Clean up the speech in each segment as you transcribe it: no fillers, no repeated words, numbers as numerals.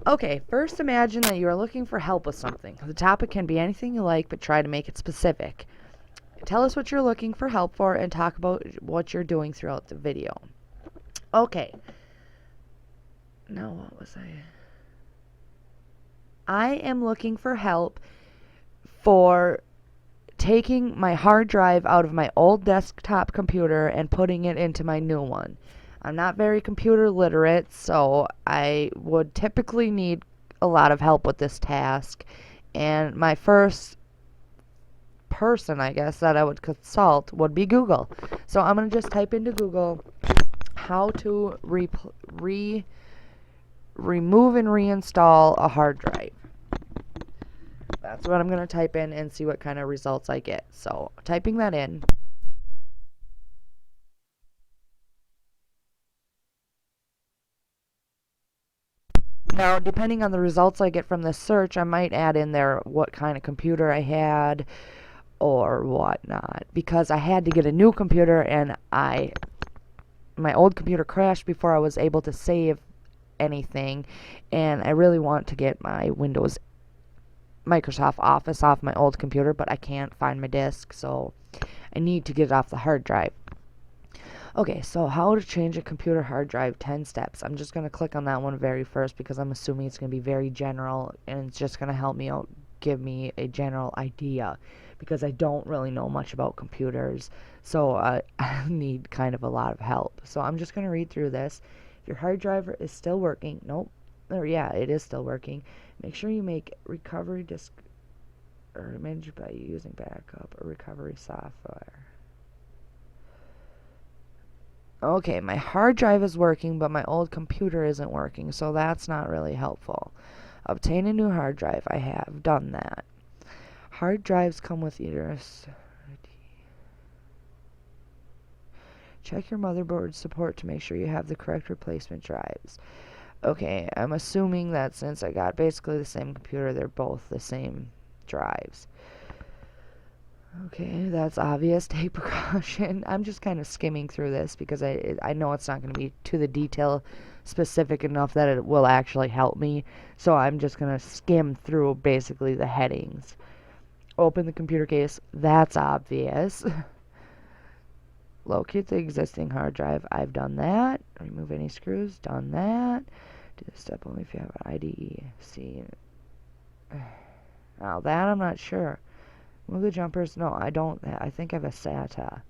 Okay, first imagine that you are looking for help with something. The topic can be anything you like, but try to make it specific. Tell us what you're looking for help for and talk about what you're doing throughout the video. Okay. Now, what was I am looking for help for taking my hard drive out of my old desktop computer and putting it into my new one. I'm not very computer literate, so I would typically need a lot of help with this task. And my first person, I guess, that I would consult would be Google. So I'm going to just type into Google how to remove and reinstall a hard drive. That's what I'm going to type in and see what kind of results I get. So typing that in. Now, depending on the results I get from this search, I might add in there what kind of computer I had or whatnot. Because I had to get a new computer and my old computer crashed before I was able to save anything. And I really want to get my Microsoft Office off my old computer, but I can't find my disk, so I need to get it off the hard drive. Okay, so how to change a computer hard drive, 10 steps. I'm just going to click on that one very first because I'm assuming it's going to be very general and it's just going to help me out, give me a general idea because I don't really know much about computers, so I need kind of a lot of help. So I'm just going to read through this. If your hard drive is still working, nope, or yeah, it is still working, make sure you make recovery disk or manage by using backup or recovery software. Okay, my hard drive is working, but my old computer isn't working, so that's not really helpful. Obtain a new hard drive. I have done that. Hard drives come with either check your motherboard support to make sure you have the correct replacement drives. Okay, I'm assuming that since I got basically the same computer, they're both the same drives. Okay, that's obvious. Take precaution. I'm just kind of skimming through this because I know it's not going to be to the detail specific enough that it will actually help me. So I'm just going to skim through basically the headings. Open the computer case. That's obvious. Locate the existing hard drive. I've done that. Remove any screws. Done that. Do this step only if you have an IDE. See. Now that I'm not sure. Move the jumpers. No, I don't. I think I have a SATA.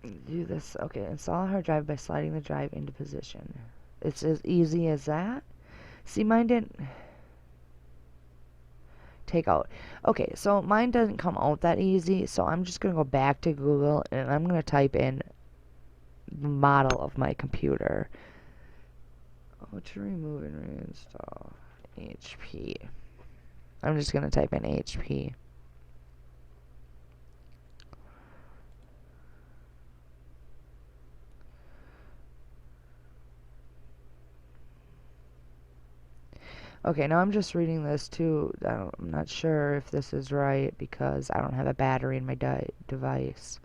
Do this. Okay, install a hard drive by sliding the drive into position. It's as easy as that. See, mine didn't take out. Okay, so mine doesn't come out that easy, so I'm just going to go back to Google and I'm going to type in the model of my computer. Oh, to remove and reinstall HP. I'm just going to type in HP. Okay, now I'm just reading this too. I'm not sure if this is right because I don't have a battery in my device.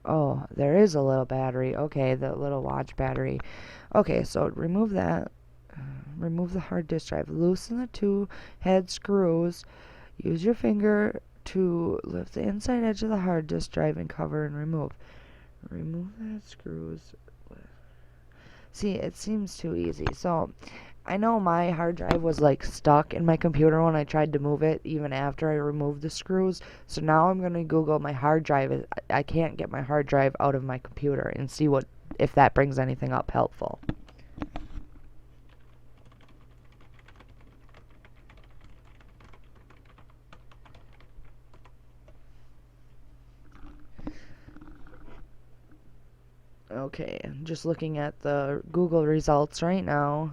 Oh, there is a little battery. Okay, the little watch battery. Okay, so remove that. Remove the hard disk drive. Loosen the two head screws. Use your finger to lift the inside edge of the hard disk drive and cover and remove. Remove the head screws. See, it seems too easy. So, I know my hard drive was like stuck in my computer when I tried to move it even after I removed the screws. So now I'm going to Google my hard drive. I can't get my hard drive out of my computer and see what if that brings anything up helpful. Okay, I'm just looking at the Google results right now.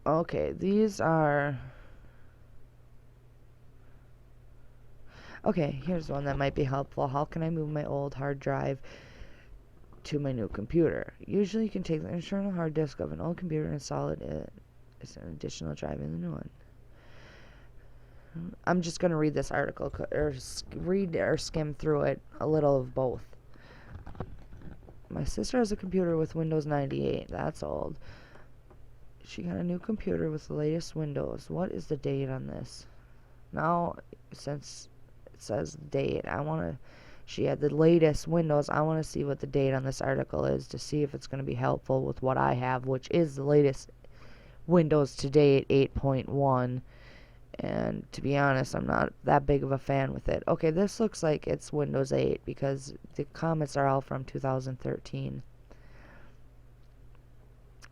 Okay, these are... Okay, here's one that might be helpful. How can I move my old hard drive to my new computer? Usually you can take the internal hard disk of an old computer and install it as an additional drive in the new one. I'm just going to read this article, or read or skim through it, a little of both. My sister has a computer with Windows 98. That's old. She got a new computer with the latest Windows. What is the date on this? Now, since it says date, she had the latest Windows. I want to see what the date on this article is to see if it's going to be helpful with what I have, which is the latest Windows to date, 8.1. And to be honest, I'm not that big of a fan with it. Okay, this looks like it's Windows 8 because the comments are all from 2013.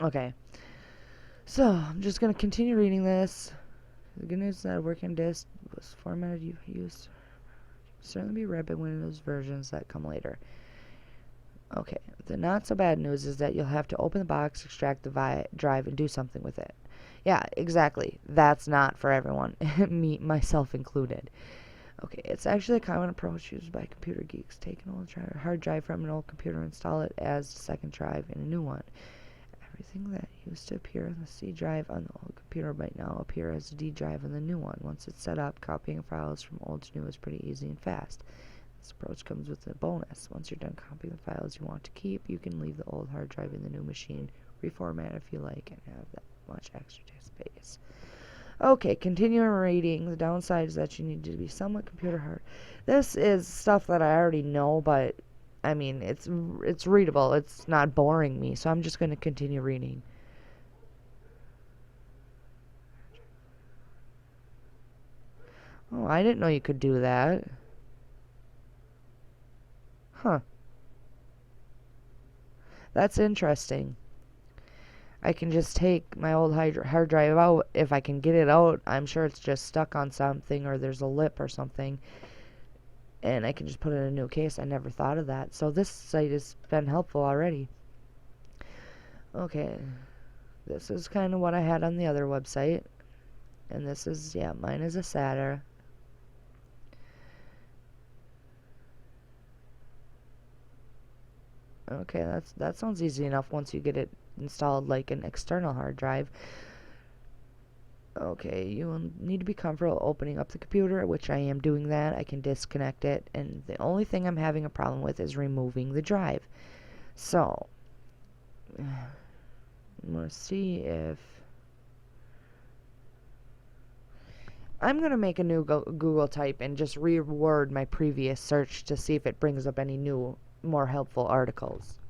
Okay. So, I'm just going to continue reading this. The good news is that a working disk was formatted used certainly be read by Windows versions that come later. Okay, the not so bad news is that you'll have to open the box, extract the drive, and do something with it. Yeah, exactly. That's not for everyone, me, myself included. Okay, it's actually a common approach used by computer geeks. Take an old hard drive from an old computer, install it as a second drive in a new one. Everything that used to appear on the C drive on the old computer might now appear as a D drive on the new one. Once it's set up, copying files from old to new is pretty easy and fast. This approach comes with a bonus. Once you're done copying the files you want to keep, you can leave the old hard drive in the new machine, reformat if you like, and have that much extra space. Okay, continuing reading. The downside is that you need to be somewhat computer hard. This is stuff that I already know, but I mean, it's readable. It's not boring me, so I'm just going to continue reading. Oh, I didn't know you could do that. Huh. That's interesting. I can just take my old hard drive out. If I can get it out, I'm sure it's just stuck on something or there's a lip or something. And I can just put it in a new case. I never thought of that. So this site has been helpful already. Okay. This is kind of what I had on the other website. And this is, yeah, mine is a SATA. Okay, that sounds easy enough once you get it installed like an external hard drive. Okay, you will need to be comfortable opening up the computer, which I am doing that. I can disconnect it, and the only thing I'm having a problem with is removing the drive. So, I'm going to see if... I'm going to make a new Google type and just reword my previous search to see if it brings up any new, more helpful articles.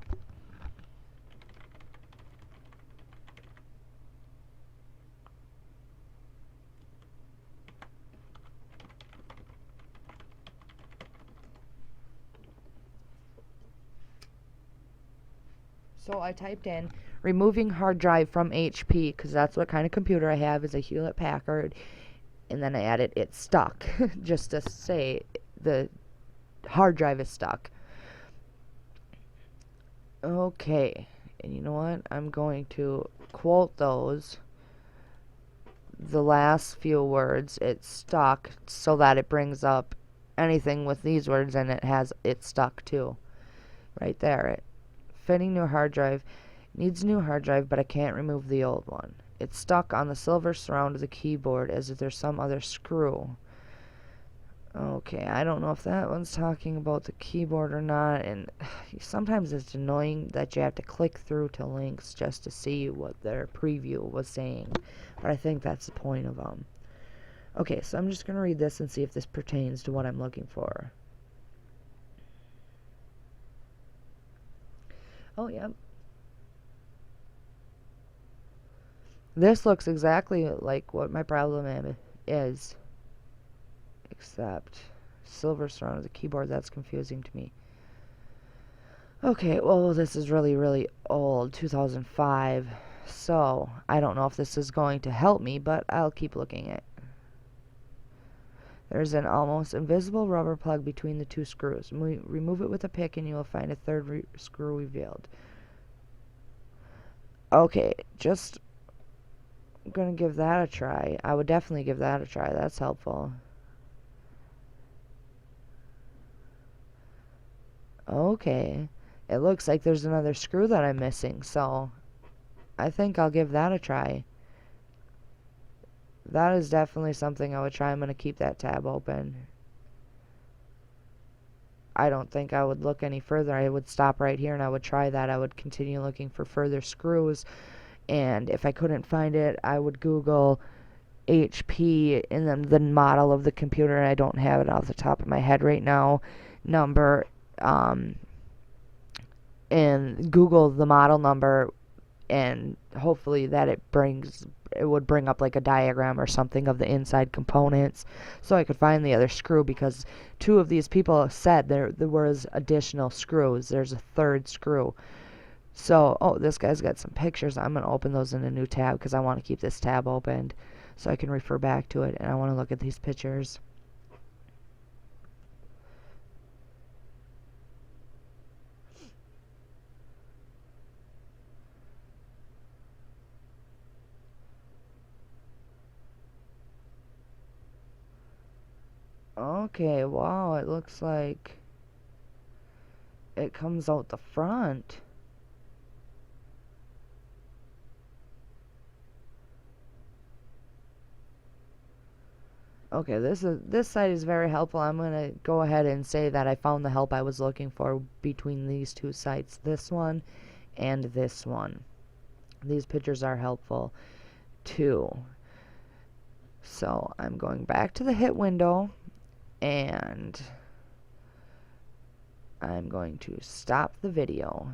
So I typed in removing hard drive from HP because that's what kind of computer I have, is a Hewlett Packard, and then I added it's stuck just to say the hard drive is stuck. Okay, and you know what? I'm going to quote the last few words, it's stuck, so that it brings up anything with these words and it has it's stuck too. Right there. Fitting new hard drive. Needs new hard drive, but I can't remove the old one. It's stuck on the silver surround of the keyboard as if there's some other screw. Okay, I don't know if that one's talking about the keyboard or not, and sometimes it's annoying that you have to click through to links just to see what their preview was saying, but I think that's the point of them. Okay, so I'm just going to read this and see if this pertains to what I'm looking for. Oh, yep. This looks exactly like what my problem is, except silver surround of the keyboard. That's confusing to me. Okay, well, this is really, really old, 2005, so I don't know if this is going to help me, but I'll keep looking at it. There's an almost invisible rubber plug between the two screws. Remove it with a pick and you will find a third screw revealed. Okay, just gonna give that a try. I would definitely give that a try. That's helpful. Okay, it looks like there's another screw that I'm missing, so I think I'll give that a try. that is definitely something I would try. I'm going to keep that tab open. I don't think I would look any further. I would stop right here and I would try that. I would continue looking for further screws, and if I couldn't find it, I would Google HP and then the model of the computer, and I don't have it off the top of my head right now, number, and Google the model number, and hopefully that it would bring up like a diagram or something of the inside components so I could find the other screw, because two of these people said there was additional screws. There's a third screw. So, oh, this guy's got some pictures. I'm going to open those in a new tab because I want to keep this tab opened so I can refer back to it, and I want to look at these pictures. Okay, wow, it looks like it comes out the front. Okay, this site is very helpful. I'm gonna go ahead and say that I found the help I was looking for between these two sites, this one and this one. These pictures are helpful too. So I'm going back to the hit window, and I'm going to stop the video.